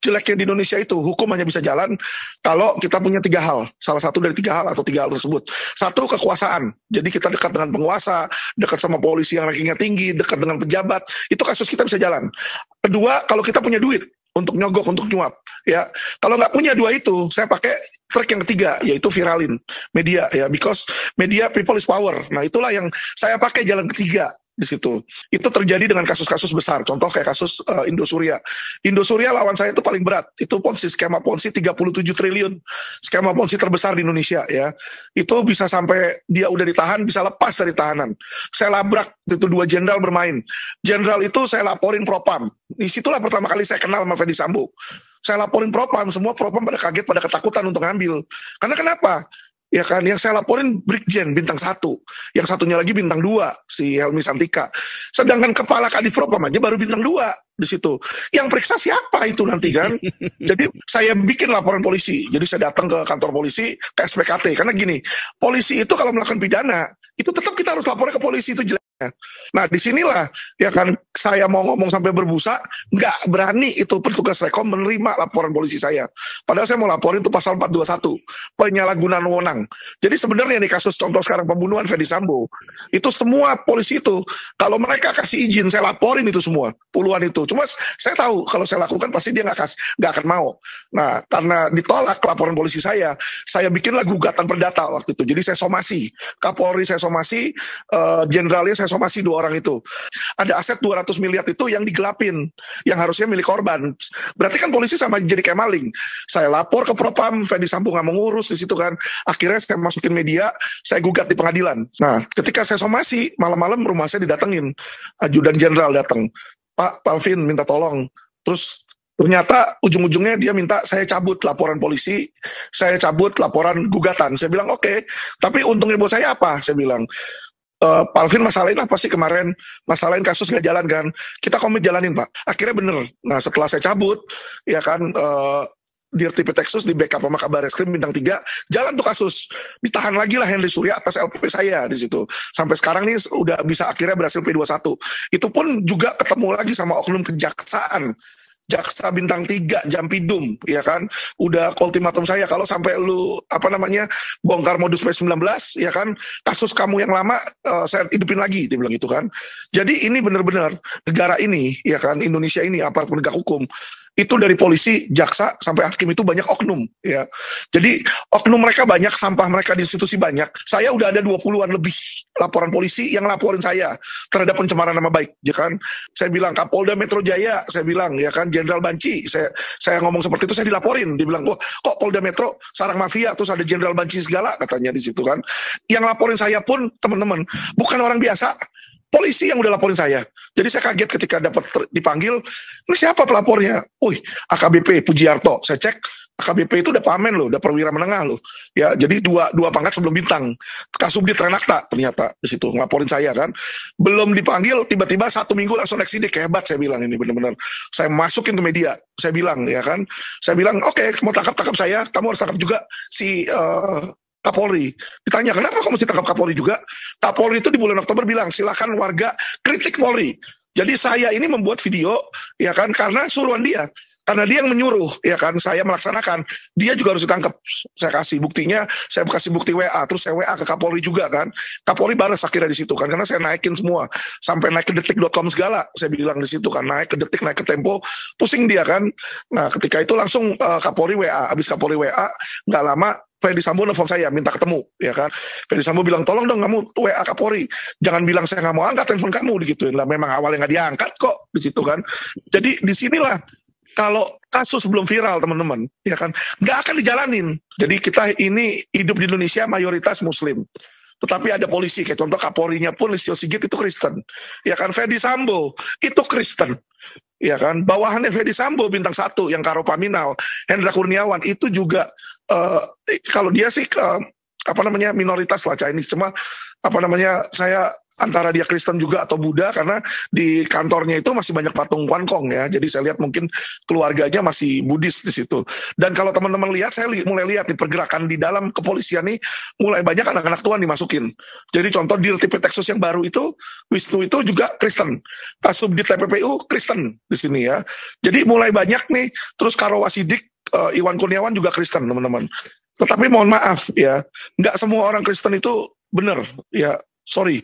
jeleknya di Indonesia itu hukum hanya bisa jalan kalau kita punya tiga hal, salah satu dari tiga hal atau tiga hal tersebut. Satu, kekuasaan, jadi kita dekat dengan penguasa, dekat sama polisi yang rankingnya tinggi, dekat dengan pejabat, itu kasus kita bisa jalan. Kedua, kalau kita punya duit untuk nyogok, untuk nyuap, ya. Kalau nggak punya dua itu, saya pakai trik yang ketiga, yaitu viralin media, ya, because media people is power. Nah, itulah yang saya pakai jalan ketiga di situ. Itu terjadi dengan kasus-kasus besar. Contoh kayak kasus Indosuria. Indosuria lawan saya itu paling berat. Itu skema Ponzi 37 triliun. Skema Ponzi terbesar di Indonesia, ya. Itu bisa sampai dia udah ditahan, bisa lepas dari tahanan. Saya labrak itu 2 jenderal bermain. Jenderal itu saya laporin Propam. Disitulah pertama kali saya kenal sama Ferdy Sambo. Saya laporin Propam, semua Propam pada kaget, pada ketakutan untuk ngambil. Karena kenapa? Ya kan, yang saya laporin Brigjen bintang 1, yang satunya lagi bintang 2, si Helmi Santika. Sedangkan kepala Kadif Propam aja baru bintang 2 di situ. Yang periksa siapa itu nanti kan? Jadi saya bikin laporan polisi. Jadi saya datang ke kantor polisi, ke SPKT. Karena gini, polisi itu kalau melakukan pidana, itu tetap kita harus laporin ke polisi, itu jeleknya. Nah, disinilah ya kan saya mau ngomong sampai berbusa, nggak berani itu petugas Rekom menerima laporan polisi saya. Padahal saya mau laporin itu pasal 421, penyalahgunaan wewenang. Jadi sebenarnya nih kasus contoh sekarang pembunuhan Ferdy Sambo, itu semua polisi itu, kalau mereka kasih izin, saya laporin itu semua, puluhan itu. Cuma saya tahu kalau saya lakukan pasti dia nggak akan mau. Nah, karena ditolak laporan polisi saya bikinlah gugatan perdata waktu itu. Jadi saya somasi, Kapolri saya somasi, jenderalnya saya somasi 2 orang itu. Ada aset 200 miliar itu yang digelapin, yang harusnya milik korban. Berarti kan polisi sama jadi kayak maling. Saya lapor ke Propam, Ferdy Sambo nggak mengurus di situ kan. Akhirnya saya masukin media, saya gugat di pengadilan. Nah, ketika saya somasi, malam-malam rumah saya didatengin. Ajudan jenderal datang. Pak Alvin minta tolong. Terus ternyata ujung-ujungnya dia minta saya cabut laporan polisi, saya cabut laporan gugatan. Saya bilang oke, tapi untungnya buat saya apa? Saya bilang, Pak Alvin, masalahin apa sih kemarin? Masalahin kasus nggak jalan kan? Kita komit jalanin, Pak. Akhirnya bener. Nah, setelah saya cabut, ya kan, di RTP-Texas di backup sama Kabar Reskrim bintang 3, jalan tuh kasus. Ditahan lagi lah Henry Surya atas LP saya di situ. Sampai sekarang nih udah bisa akhirnya berhasil P21. Itu pun juga ketemu lagi sama oknum kejaksaan. Jaksa bintang 3 Jampidum, ya kan, udah ultimatum saya, kalau sampai lu bongkar modus P19, ya kan, kasus kamu yang lama saya hidupin lagi, dia bilang gitu kan. Jadi ini benar-benar negara ini, ya kan, Indonesia ini aparat penegak hukum itu dari polisi, jaksa sampai hakim itu banyak oknum, ya. Jadi oknum mereka banyak, sampah mereka di institusi banyak. Saya udah ada 20-an lebih laporan polisi yang laporin saya terhadap pencemaran nama baik, ya kan. Saya bilang Kapolda Metro Jaya, saya bilang, ya kan, Jenderal Banci, saya ngomong seperti itu, saya dilaporin, dibilang kok Polda Metro sarang mafia, terus ada Jenderal Banci segala katanya di situ kan. Yang laporin saya pun teman-teman bukan orang biasa, polisi yang udah laporin saya. Jadi saya kaget ketika dapat dipanggil, lu siapa pelapornya? AKBP Pujiarto. Saya cek, AKBP itu udah pamen loh, udah perwira menengah loh. Ya, jadi dua pangkat sebelum bintang. Kasubdit Renakta ternyata di situ ngelaporin saya kan. Belum dipanggil, tiba-tiba 1 minggu langsung naik sidik. Hebat saya bilang, ini benar-benar. Saya masukin ke media. Saya bilang, ya kan. Saya bilang, oke, mau tangkap saya, kamu harus tangkap juga si Kapolri. Ditanya, kenapa kamu mesti tangkap Kapolri juga? Kapolri itu di bulan Oktober bilang, silakan warga kritik Polri. Jadi saya ini membuat video, ya kan, karena suruhan dia. Karena dia yang menyuruh, ya kan, saya melaksanakan. Dia juga harus ditangkap. Saya kasih buktinya, saya kasih bukti WA, terus saya WA ke Kapolri juga kan. Kapolri balas akhirnya di situ kan, karena saya naikin semua. Sampai naik ke detik.com segala, saya bilang di situ kan, naik ke Detik, naik ke Tempo, pusing dia kan. Nah, ketika itu langsung Kapolri WA, habis Kapolri WA, nggak lama, Ferdy Sambo nelfon saya, minta ketemu, ya kan. Ferdy Sambo bilang, tolong dong kamu WA Kapolri, jangan bilang saya nggak mau angkat telepon kamu, digituin lah. Memang awalnya nggak diangkat kok, di situ kan. Jadi disinilah, kalau kasus belum viral teman-teman, ya kan, nggak akan dijalanin. Jadi kita ini hidup di Indonesia mayoritas Muslim. Tetapi ada polisi, kayak contoh Kapolrinya pun Listio Sigit itu Kristen. Ya kan, Ferdy Sambo itu Kristen. Ya kan, bawahannya Ferdy Sambo bintang 1 yang Karo Paminal, Hendra Kurniawan itu juga kalau dia sih apa namanya minoritas lah Chinese, cuma apa namanya saya antara dia Kristen juga atau Buddha, karena di kantornya itu masih banyak patung Quan Kong ya, jadi saya lihat mungkin keluarganya masih Buddhis di situ. Dan kalau teman-teman lihat, saya mulai lihat di pergerakan di dalam kepolisian nih mulai banyak anak-anak tua dimasukin. Jadi contoh di Tipitexus yang baru itu Wisnu itu juga Kristen, Kasubdit TPPU Kristen di sini ya. Jadi mulai banyak nih, terus Karo Wasidik Iwan Kurniawan juga Kristen teman-teman. Tetapi mohon maaf ya, nggak semua orang Kristen itu benar ya, sorry.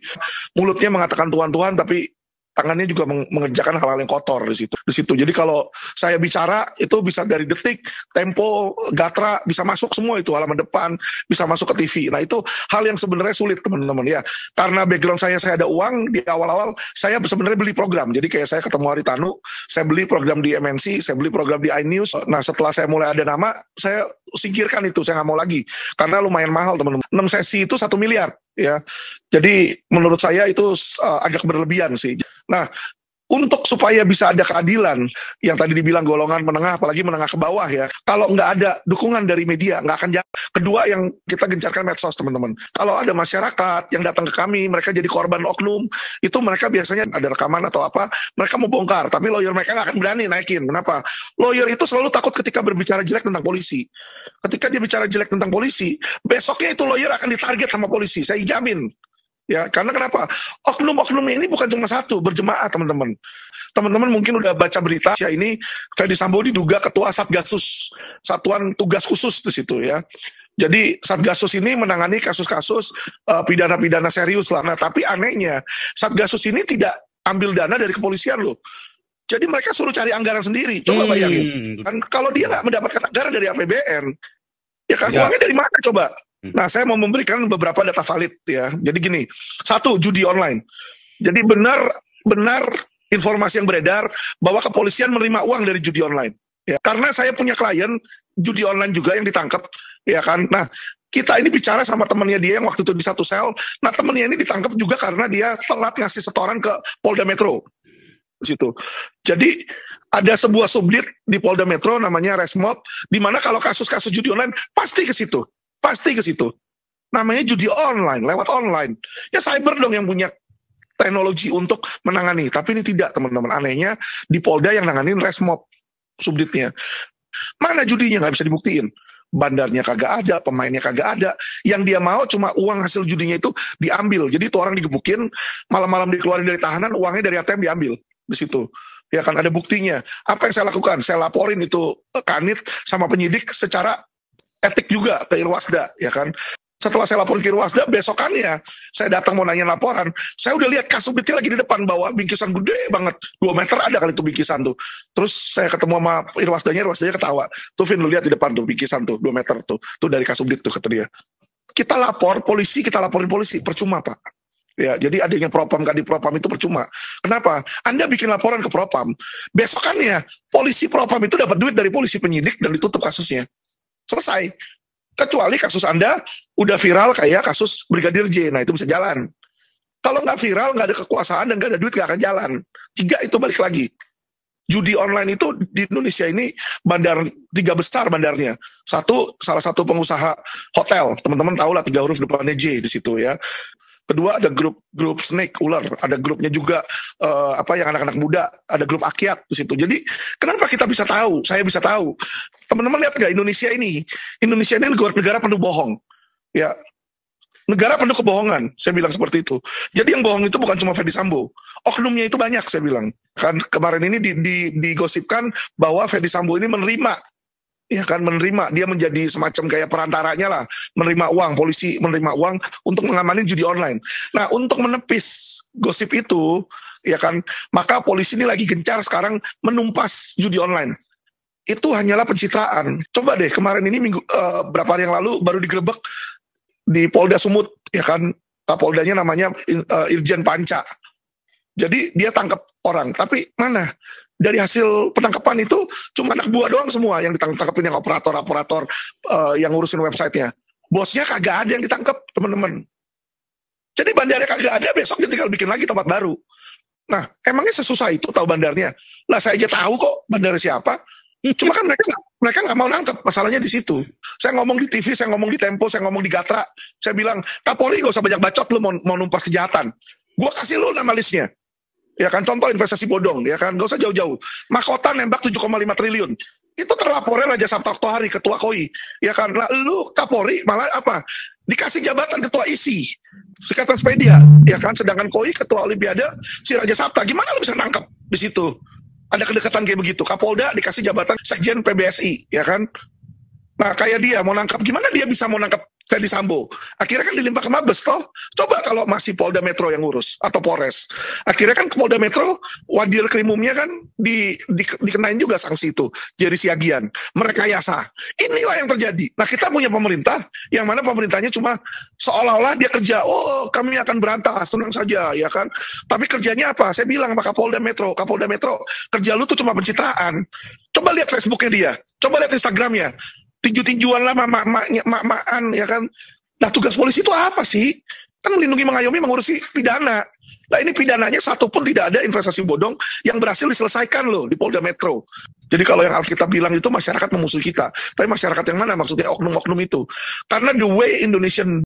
Mulutnya mengatakan Tuhan, tapi tangannya juga mengerjakan hal-hal yang kotor di situ. Jadi kalau saya bicara itu bisa dari Detik, Tempo, Gatra, bisa masuk semua itu, halaman depan, bisa masuk ke TV. Nah itu hal yang sebenarnya sulit teman-teman ya. Karena background saya ada uang, di awal-awal saya sebenarnya beli program. Jadi kayak saya ketemu Haritanu, saya beli program di MNC, saya beli program di iNews. Nah setelah saya mulai ada nama, saya singkirkan itu, saya nggak mau lagi. Karena lumayan mahal teman-teman. 6 sesi itu 1 miliar. Ya, jadi menurut saya itu agak berlebihan sih. Nah, untuk supaya bisa ada keadilan yang tadi dibilang golongan menengah, apalagi menengah ke bawah ya, kalau nggak ada dukungan dari media, nggak akan jalan. Kedua yang kita gencarkan medsos teman-teman. Kalau ada masyarakat yang datang ke kami, mereka jadi korban oknum, itu mereka biasanya ada rekaman atau apa, mereka mau bongkar, tapi lawyer mereka nggak akan berani naikin. Kenapa? Lawyer itu selalu takut ketika berbicara jelek tentang polisi. Ketika dia bicara jelek tentang polisi, besoknya itu lawyer akan ditarget sama polisi, saya jamin. Ya, karena kenapa? Oknum-oknum ini bukan cuma satu, berjemaah teman-teman. Teman-teman mungkin udah baca berita, ya ini Ferdy Sambo diduga ketua Satgasus, Satuan Tugas Khusus di situ ya. Jadi Satgasus ini menangani kasus-kasus pidana-pidana serius lah. Nah, tapi anehnya Satgasus ini tidak ambil dana dari kepolisian loh. Jadi mereka suruh cari anggaran sendiri. Coba bayangin. Kan kalau dia nggak mendapatkan anggaran dari APBN, ya kan uangnya dari mana coba? Nah, saya mau memberikan beberapa data valid ya. Jadi gini, satu, judi online. Jadi benar informasi yang beredar bahwa kepolisian menerima uang dari judi online. Ya, karena saya punya klien judi online juga yang ditangkap, ya kan. Nah, kita ini bicara sama temannya dia yang waktu itu di satu sel. Nah, temannya ini ditangkap juga karena dia telat ngasih setoran ke Polda Metro. Situ. Jadi ada sebuah subdit di Polda Metro namanya Resmob, di mana kalau kasus-kasus judi online pasti ke situ. Namanya judi online, lewat online. Ya cyber dong yang punya teknologi untuk menangani. Tapi ini tidak teman-teman. Anehnya di Polda yang nanganin Resmob subditnya. Mana judinya nggak bisa dibuktiin. Bandarnya kagak ada, pemainnya kagak ada. Yang dia mau cuma uang hasil judinya itu diambil. Jadi itu orang digebukin, malam-malam dikeluarin dari tahanan, uangnya dari ATM diambil di situ. Ya kan ada buktinya. Apa yang saya lakukan? Saya laporin itu Kanit sama penyidik secara etik juga ke Irwasda, ya kan. Setelah saya laporin ke Irwasda, besokannya saya datang mau nanya laporan, saya udah lihat Kasubditnya lagi di depan bawa bingkisan gede banget, 2 meter ada kali itu bingkisan tuh. Terus saya ketemu sama Irwasdanya ketawa. Tuh Vin, lu lihat di depan tuh bingkisan tuh 2 meter tuh dari Kasubdit tuh kata dia. Kita laporin polisi, percuma Pak. Ya, jadi adanya propam gak di propam itu percuma. Kenapa? Anda bikin laporan ke propam, besokannya polisi propam itu dapat duit dari polisi penyidik dan ditutup kasusnya. Selesai. Kecuali kasus Anda udah viral kayak kasus Brigadir J. Nah, itu bisa jalan. Kalau nggak viral, nggak ada kekuasaan, dan nggak ada duit, nggak akan jalan. 3 itu balik lagi. Judi online itu di Indonesia ini 3 besar bandarnya. Salah satu pengusaha hotel. Teman-teman tahu lah 3 huruf depannya J di situ ya. Kedua ada grup snake ular, ada grupnya juga yang anak-anak muda, ada grup Akyat di situ. Jadi kenapa kita bisa tahu? Saya bisa tahu. Teman-teman lihat nggak Indonesia ini negara penuh bohong, ya. Negara penuh kebohongan, saya bilang seperti itu. Jadi yang bohong itu bukan cuma Ferdy Sambo, oknumnya itu banyak, saya bilang. Kan kemarin ini digosipkan bahwa Ferdy Sambo ini menerima. Ya kan, menerima, dia menjadi semacam kayak perantaranya lah, menerima uang, polisi menerima uang untuk mengamani judi online. Nah, untuk menepis gosip itu, ya kan, maka polisi ini lagi gencar sekarang menumpas judi online. Itu hanyalah pencitraan. Coba deh, kemarin ini berapa hari yang lalu baru digerebek di Polda Sumut, ya kan, Kapoldanya namanya Irjen Panca. Jadi dia tangkap orang, tapi mana? Dari hasil penangkapan itu cuma anak buah doang semua yang ditangkapin, yang operator yang ngurusin websitenya. Bosnya kagak ada yang ditangkap, teman-teman. Jadi bandarnya kagak ada, besok dia tinggal bikin lagi tempat baru. Nah, emangnya sesusah itu tahu bandarnya? Lah saya aja tahu kok bandarnya siapa. Cuma kan mereka nggak mau nangkep, masalahnya di situ. Saya ngomong di TV, saya ngomong di Tempo, saya ngomong di Gatra, saya bilang, Kapolri gak usah banyak bacot lu mau numpas kejahatan. Gua kasih lu nama listnya. Ya kan, contoh investasi bodong, ya kan, gak usah jauh-jauh. Mahkota nembak 7,5 triliun. Itu terlapornya Raja Sabta Oktohari, ketua KOI. Ya kan, nah, lu Kapolri malah apa? Dikasih jabatan ketua ISI, Ikatan Sepedia, ya kan, sedangkan KOI ketua Olimpiade si Raja Sabta. Gimana lu bisa nangkep di situ? Ada kedekatan kayak begitu. Kapolda dikasih jabatan Sekjen PBSI, ya kan? Nah, kayak dia mau nangkap, gimana dia bisa mau nangkap Ferdi Sambo? Akhirnya kan dilimpah ke Mabes, toh. Coba kalau masih Polda Metro yang ngurus, atau Polres. Akhirnya kan ke Polda Metro, wadir krimumnya kan dikenain juga sanksi itu. Jadi Siagian, merekayasa. Inilah yang terjadi. Nah, kita punya pemerintah, yang mana pemerintahnya cuma seolah-olah dia kerja, oh kami akan berantas, senang saja, ya kan. Tapi kerjanya apa? Saya bilang sama Kapolda Metro, kerja lu tuh cuma pencitraan. Coba lihat Facebooknya dia, coba lihat Instagramnya, tinju-tinjuan lah, mak-makan, ya kan. Nah, tugas polisi itu apa sih? Kan melindungi, mengayomi, mengurusi pidana. Nah, ini pidananya satu pun tidak ada investasi bodong yang berhasil diselesaikan loh di Polda Metro. Jadi kalau yang Alkitab bilang itu masyarakat memusuhi kita. Tapi masyarakat yang mana? Maksudnya oknum-oknum itu. Karena the way Indonesian